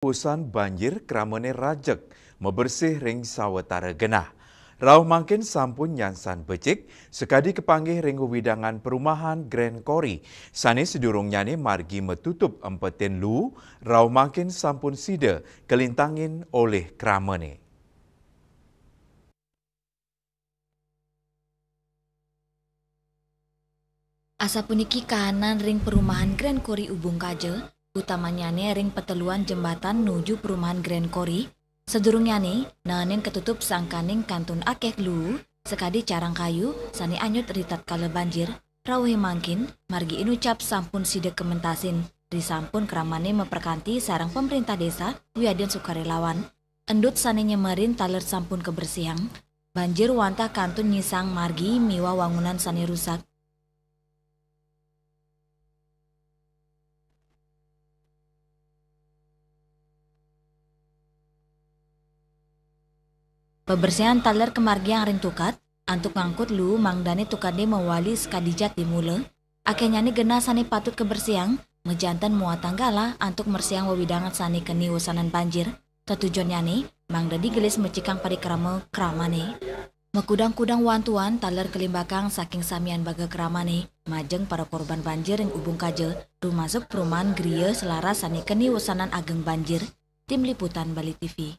Usan banjir kramane rajek, membersih ring sawetara genah. Rauh mangkin sampun nyansan becik, sekadi kepanggih ring widangan perumahan Grand Kori. Sane sedurung nyane margi metutup empetin lu, rauh mangkin sampun sida kelintangin oleh kramane. Asa puniki kahanan ring perumahan Grand Kori Ubung Kaje, utamanya ring peteluan jembatan nuju perumahan Grand Kori. Sedurungnya nanen ketutup sangkaning kantun akeh lu, sekadi carang kayu, sani anyut ritat kala banjir, rawuhe mangkin, margi inucap sampun sida kementasin, risampun kramane memperkanti sarang pemerintah desa, wiaden sukarelawan. Endut sane nyemerin taler sampun kebersihan, banjir wantah kantun nyisang margi miwa wangunan sane rusak. Pembersihan taler kemargi yang ring tukat, antuk ngangkut lu mangdane tukade mewali skadijat dimule, akhirnya gena sani patut kebersihan, mejantan muatan gala antuk mersiang wewidangan sani keni wasanan banjir, tetujuannya nih, mangdadi gelis mecikang parikrama kramane. Mekudang-kudang wantuan taler kelimbakang saking samian baga kramane, majeng para korban banjir yang Ubung Kaje, termasuk perumahan Gria selaras sani keni wasanan ageng banjir. Tim Liputan Bali TV.